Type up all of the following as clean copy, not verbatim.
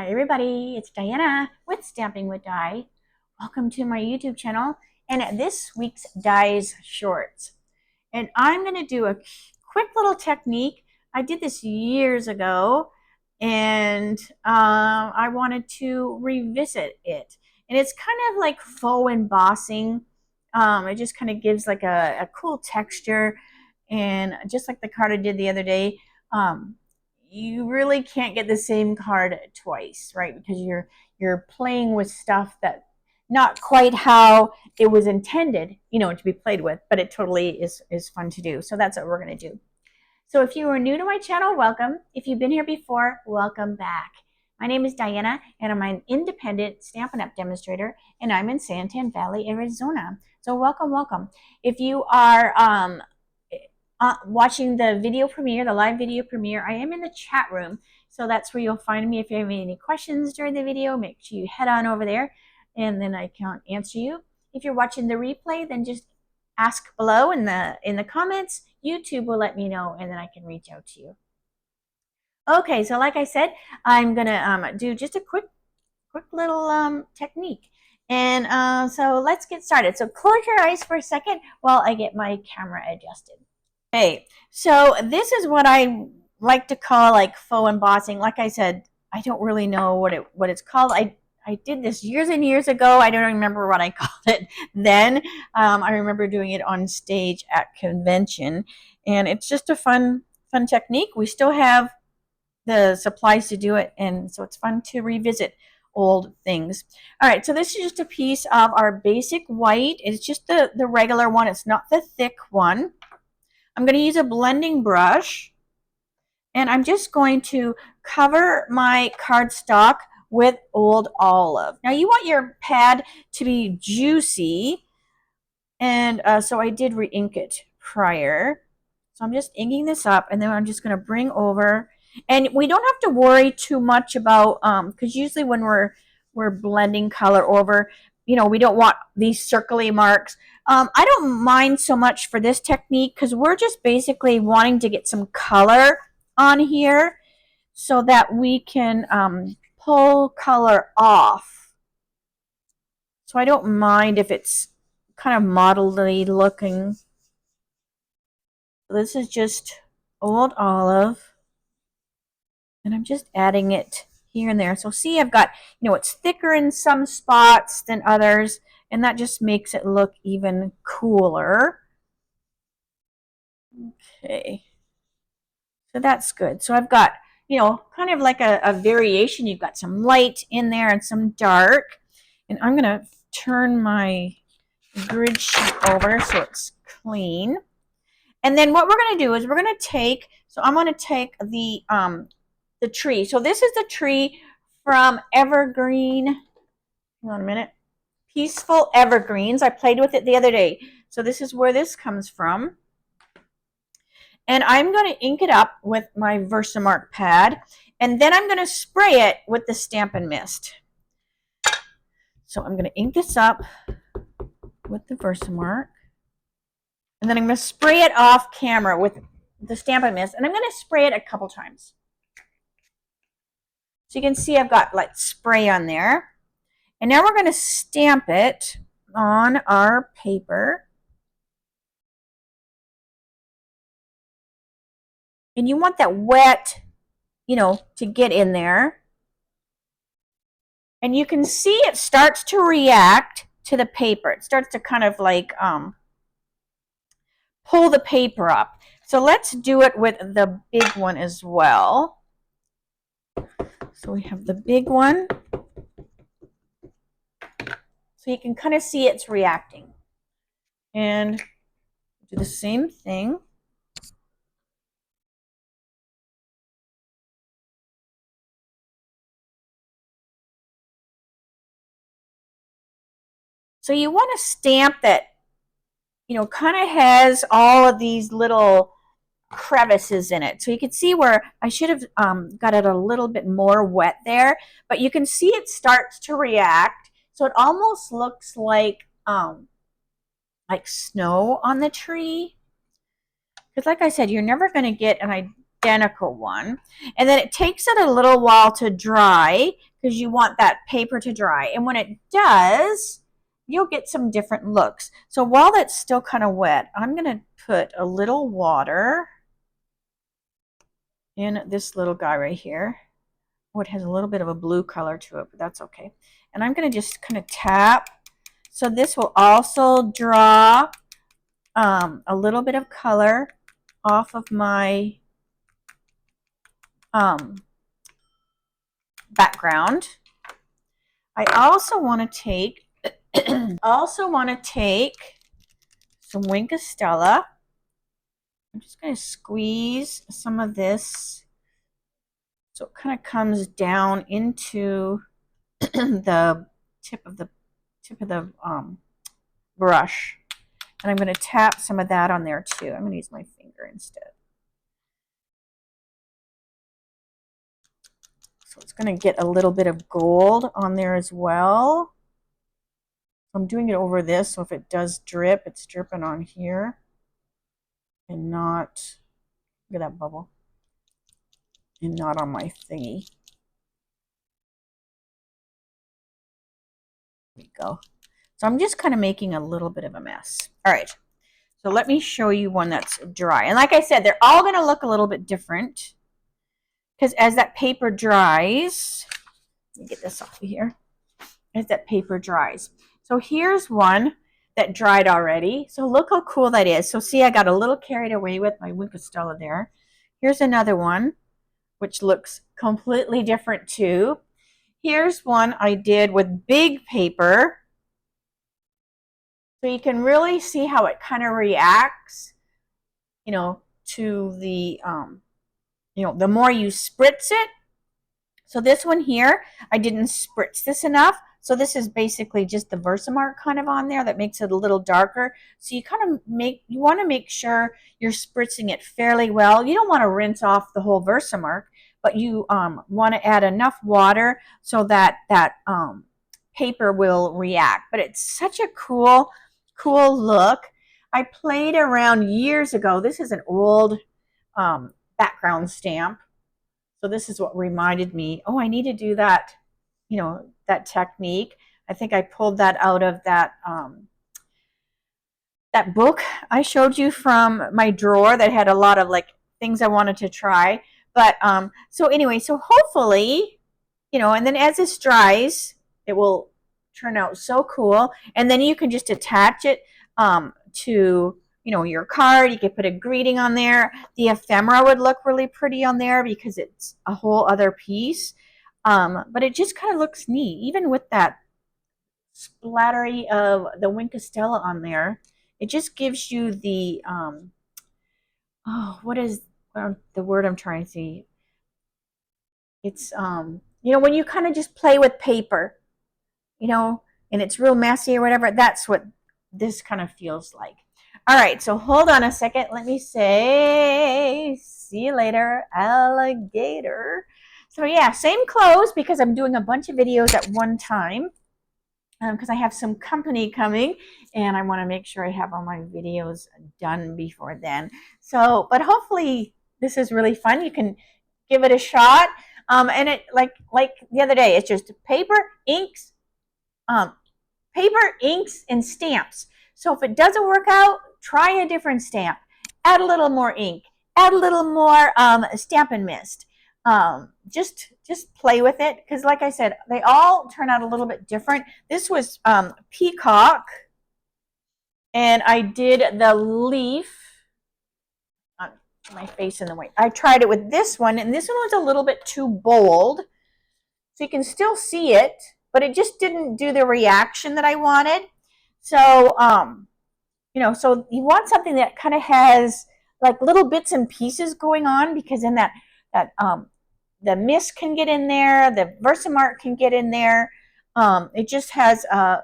Hi everybody, it's Diana with Stamping with Di. Welcome to my YouTube channel and this week's Di's Shorts. And I'm going to do a quick little technique. I did this years ago and I wanted to revisit it. And it's kind of like faux embossing. It just kind of gives like a cool texture, and just like the card I did the other day. You really can't get the same card twice, right? Because you're playing with stuff that not quite how it was intended, to be played with, but it totally is fun to do. So that's what we're going to do. So if you are new to my channel, welcome. If you've been here before, welcome back. My name is Diana, and I'm an independent Stampin' Up! Demonstrator, and I'm in Santan Valley, Arizona. So welcome, welcome. If you are watching the video premiere, the live video premiere, I am in the chat room. So that's where you'll find me. If you have any questions during the video, make sure you head on over there and then I can answer you. If you're watching the replay, then just ask below in the comments. YouTube will let me know and then I can reach out to you. Okay, so like I said, I'm gonna do just a quick little technique. And so let's get started. So close your eyes for a second while I get my camera adjusted. Okay, so this is what I like to call like faux embossing. Like I said, I don't really know what it's called. I did this years and years ago. I don't remember what I called it then. I remember doing it on stage at convention, and it's just a fun technique. We still have the supplies to do it, and so it's fun to revisit old things. All right, so this is just a piece of our basic white. It's just the regular one. It's not the thick one. I'm going to use a blending brush, and I'm just going to cover my cardstock with Old Olive. Now you want your pad to be juicy, and so I did re-ink it prior. So I'm just inking this up, and then I'm just going to bring over, and we don't have to worry too much about, because usually when we're blending color over, we don't want these circly marks. I don't mind so much for this technique because we're just basically wanting to get some color on here so that we can pull color off. So I don't mind if it's kind of modelly looking. This is just Old Olive, and I'm just adding it here and there. So see, I've got, it's thicker in some spots than others, and that just makes it look even cooler. Okay, so that's good. So I've got, kind of like a variation. You've got some light in there and some dark, and I'm gonna turn my grid sheet over so it's clean. And then what we're gonna do is we're gonna take, so I'm gonna take the tree. So this is the tree from Evergreen. Hang on a minute. Peaceful Evergreens. I played with it the other day. So this is where this comes from. And I'm going to ink it up with my Versamark pad. And then I'm going to spray it with the Stampin' Mist. So I'm going to ink this up with the Versamark. And then I'm going to spray it off camera with the Stampin' Mist. And I'm going to spray it a couple times. So you can see I've got like spray on there. And now we're going to stamp it on our paper. And you want that wet, to get in there. And you can see it starts to react to the paper. It starts to kind of like pull the paper up. So let's do it with the big one as well. So we have the big one. So you can kind of see it's reacting. And do the same thing. So you want a stamp that, kind of has all of these little crevices in it. So you can see where I should have got it a little bit more wet there, but you can see it starts to react. So it almost looks like snow on the tree. Because like I said, you're never going to get, and I identical one. And then it takes it a little while to dry because you want that paper to dry. And when it does, you'll get some different looks. So while that's still kind of wet, I'm going to put a little water in this little guy right here. Oh, it has a little bit of a blue color to it, but that's okay. And I'm going to just kind of tap. So this will also draw a little bit of color off of my background. I also want to take some Wink of Stella. I'm just going to squeeze some of this so it kind of comes down into the tip of the brush. And I'm going to tap some of that on there too. I'm going to use my finger instead. So it's going to get a little bit of gold on there as well. I'm doing it over this, so if it does drip, it's dripping on here and not, look at that bubble, and not on my thingy. There we go. So I'm just kind of making a little bit of a mess. All right, so let me show you one that's dry. And like I said, they're all going to look a little bit different because as that paper dries, let me get this off of here, as that paper dries. So here's one that dried already. So look how cool that is. So see, I got a little carried away with my Wink of Stella there. Here's another one, which looks completely different too. Here's one I did with big paper. So you can really see how it kind of reacts, you know, to the, you know, the more you spritz it. So this one here, I didn't spritz this enough. So this is basically just the Versamark kind of on there that makes it a little darker. So you kind of you want to make sure you're spritzing it fairly well. You don't want to rinse off the whole Versamark, but you want to add enough water so that that paper will react. But it's such a cool look. I played around years ago. This is an old background stamp. So this is what reminded me, oh, I need to do that, you know, that technique. I think I pulled that out of that that book I showed you from my drawer that had a lot of like things I wanted to try. But so anyway, so hopefully, you know, and then as this dries, it will turn out so cool. And then you can just attach it to, you know, your card. You could put a greeting on there. The ephemera would look really pretty on there because it's a whole other piece. But it just kind of looks neat, even with that splattery of the Wink of Stella on there. It just gives you the, oh, what is the word I'm trying to see? It's, you know, when you kind of just play with paper, you know, and it's real messy or whatever, that's what this kind of feels like. All right, so hold on a second. Let me say, see you later, alligator. So yeah, same clothes because I'm doing a bunch of videos at one time because I have some company coming and I want to make sure I have all my videos done before then. So, but hopefully this is really fun. You can give it a shot. And it like the other day, it's just paper, inks, and stamps. So if it doesn't work out, try a different stamp. Add a little more ink. Add a little more Stampin' Mist. Just play with it because, like I said, they all turn out a little bit different. This was peacock, and I did the leaf. My face in the way. I tried it with this one, and this one was a little bit too bold, so you can still see it, but it just didn't do the reaction that I wanted. So, you know, so you want something that kind of has like little bits and pieces going on because then that the mist can get in there, the Versamark can get in there. It just has a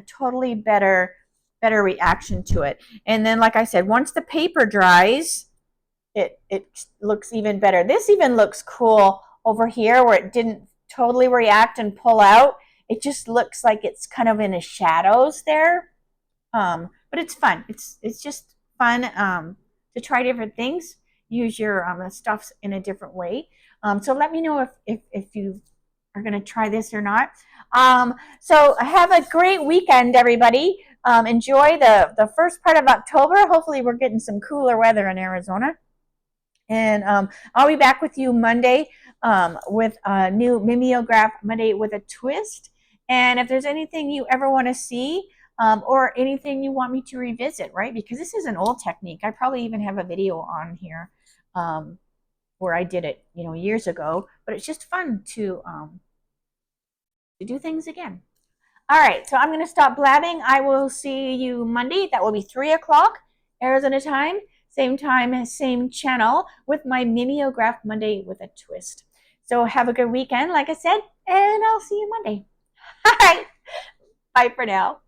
totally better reaction to it. And then, like I said, once the paper dries, it looks even better. This even looks cool over here where it didn't totally react and pull out. It just looks like it's kind of in the shadows there. But it's fun. It's just fun to try different things. use your stuffs in a different way. So let me know if you are going to try this or not. So have a great weekend, everybody. Enjoy the first part of October. Hopefully we're getting some cooler weather in Arizona. And I'll be back with you Monday with a new mimeograph Monday with a twist. And if there's anything you ever want to see or anything you want me to revisit, right? Because this is an old technique. I probably even have a video on here where I did it, years ago. But it's just fun to do things again. All right, so I'm going to stop blabbing. I will see you Monday. That will be 3 o'clock Arizona time, same channel with my mimeograph Monday with a twist. So have a good weekend, like I said, and I'll see you Monday. All right, bye for now.